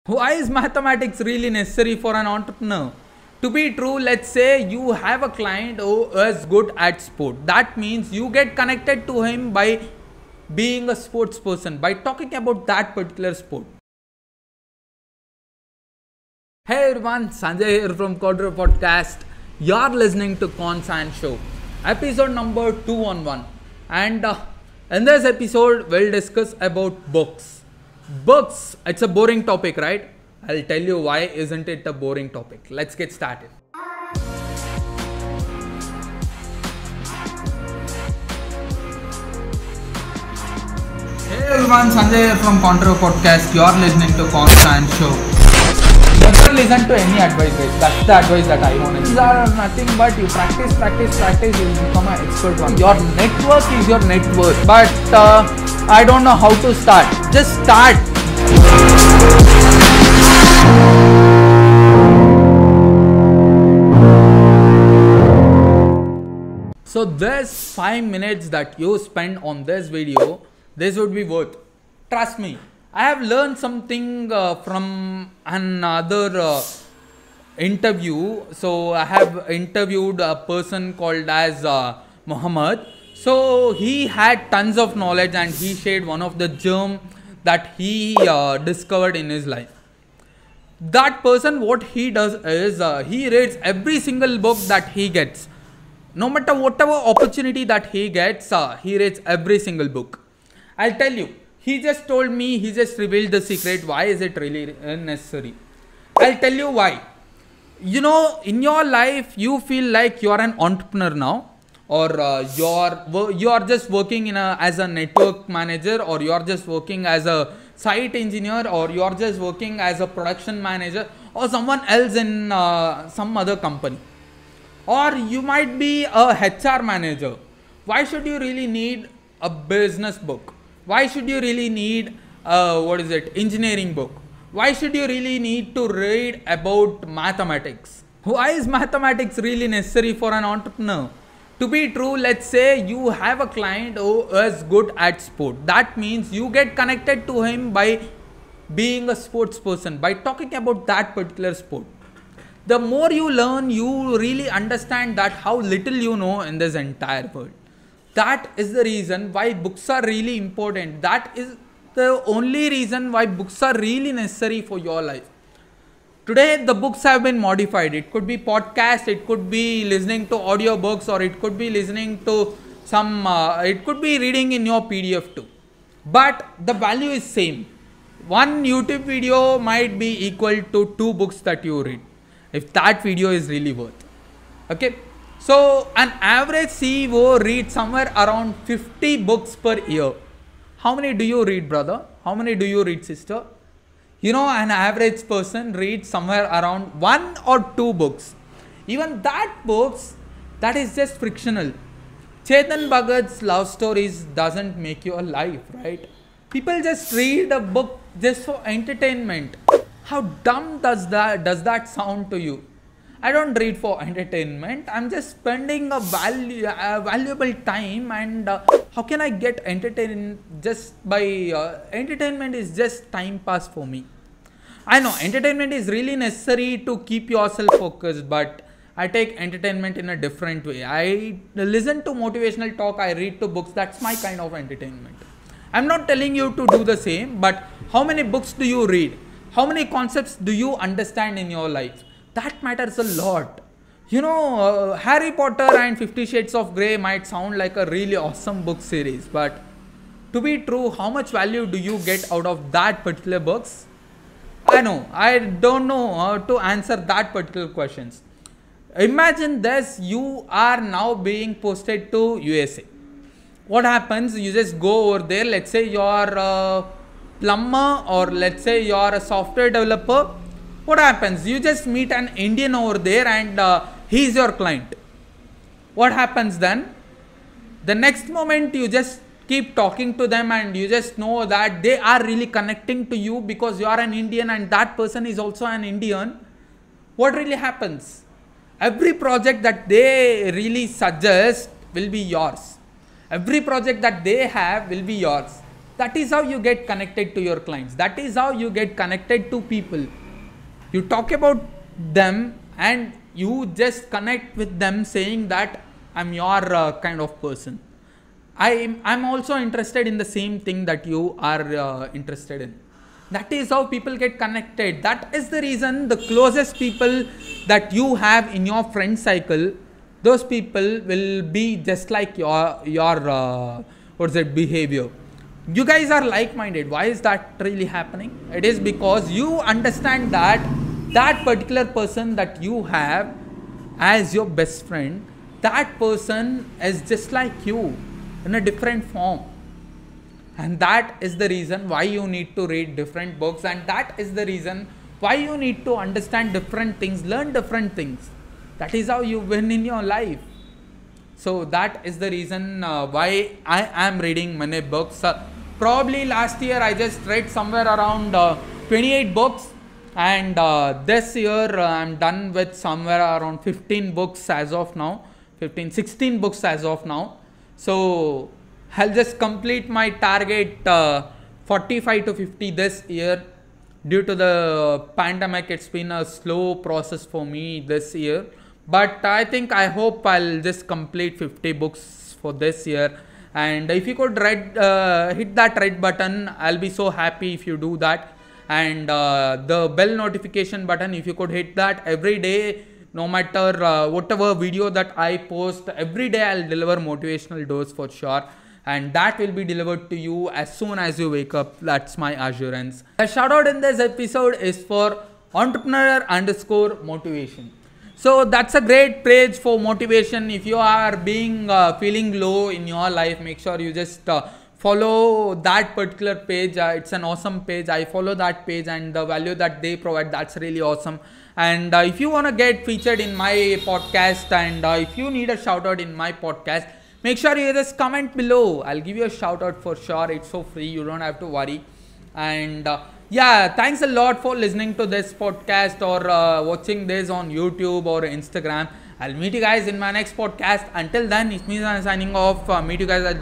Why is mathematics really necessary for an entrepreneur? To be true, let's say you have a client who is good at sport. That means you get connected to him by being a sports person, by talking about that particular sport. Hey everyone, Sanjay here from Quadro Podcast. You're listening to Consan Show, episode number 211. And in this episode, we'll discuss about books. Books, it's a boring topic, right? I'll tell you why isn't it a boring topic. Let's get started. Hey everyone, Sanjay here from Contra Podcast. You're listening to Constant Show. Never listen to any advice, guys. That's the advice that I want. These are nothing but you practice, you'll become an expert one. Your network is your net worth. But I don't know how to start. Just start. So this 5 minutes that you spend on this video, this would be worth. Trust me, I have learned something from another interview. So I have interviewed a person called as Muhammad. So he had tons of knowledge and he shared one of the germ that he discovered in his life. That person, what he does is he reads every single book that he gets. No matter whatever opportunity that he gets, he reads every single book. I'll tell you, he just told me, he just revealed the secret. Why is it really necessary? I'll tell you why. You know, in your life, you feel like you're an entrepreneur now, or you're just working as a network manager, or you're just working as a site engineer, or you're just working as a production manager, or someone else in some other company. Or you might be a HR manager. Why should you really need a business book? Why should you really need engineering book? Why should you really need to read about mathematics? Why is mathematics really necessary for an entrepreneur? To be true, let's say you have a client who is good at sport. That means you get connected to him by being a sports person, by talking about that particular sport. The more you learn, you really understand that how little you know in this entire world. That is the reason why books are really important. That is the only reason why books are really necessary for your life. Today, the books have been modified. It could be podcast, it could be listening to audiobooks, or it could be listening to it could be reading in your PDF too. But the value is same. One YouTube video might be equal to 2 books that you read, if that video is really worth. Okay. So an average CEO reads somewhere around 50 books per year. How many do you read, brother? How many do you read, sister? You know, an average person reads somewhere around 1 or 2 books. Even that books, that is just frictional. Chetan Bhagat's love stories doesn't make you alive, right? People just read a book just for entertainment. How dumb does that sound to you? I don't read for entertainment. I'm just spending a valuable time, and how can I get entertained just by entertainment is just time pass for me. I know entertainment is really necessary to keep yourself focused, but I take entertainment in a different way. I listen to motivational talk, I read to books. That's my kind of entertainment. I'm not telling you to do the same, but how many books do you read? How many concepts do you understand in your life? That matters a lot. You know, Harry Potter and 50 Shades of Grey might sound like a really awesome book series, but to be true, how much value do you get out of that particular books? I don't know how to answer that particular questions. Imagine this, you are now being posted to USA. What happens? You just go over there, let's say you're a plumber, or let's say you're a software developer. What happens? You just meet an Indian over there and he's your client. What happens then? The next moment you just keep talking to them and you just know that they are really connecting to you because you are an Indian and that person is also an Indian. What really happens? Every project that they really suggest will be yours. Every project that they have will be yours. That is how you get connected to your clients. That is how you get connected to people. You talk about them and you just connect with them saying that I'm your kind of person. I'm also interested in the same thing that you are interested in. That is how people get connected. That is the reason the closest people that you have in your friend cycle, those people will be just like your behavior. You guys are like-minded. Why is that really happening? It is because you understand that that particular person that you have as your best friend, that person is just like you in a different form. And that is the reason why you need to read different books, and that is the reason why you need to understand different things, learn different things. That is how you win in your life. So that is the reason why I am reading many books. Probably last year I just read somewhere around 28 books, and this year I'm done with somewhere around 15 books as of now. 16 books as of now. So I'll just complete my target 45 to 50 this year. Due to the pandemic, it's been a slow process for me this year. But I hope I'll just complete 50 books for this year. And if you could hit that red button, I'll be so happy if you do that. And the bell notification button, if you could hit that every day, no matter whatever video that I post, every day I'll deliver motivational dose for sure. And that will be delivered to you as soon as you wake up. That's my assurance. The shout out in this episode is for entrepreneur_motivation. So that's a great page for motivation. If you are feeling low in your life, make sure you just follow that particular page. It's an awesome page. I follow that page, and the value that they provide, that's really awesome. And if you want to get featured in my podcast, and if you need a shout out in my podcast, make sure you just comment below. I'll give you a shout out for sure. It's so free. You don't have to worry. And yeah, thanks a lot for listening to this podcast or watching this on YouTube or Instagram. I'll meet you guys in my next podcast. Until then, it's me signing off. Meet you guys at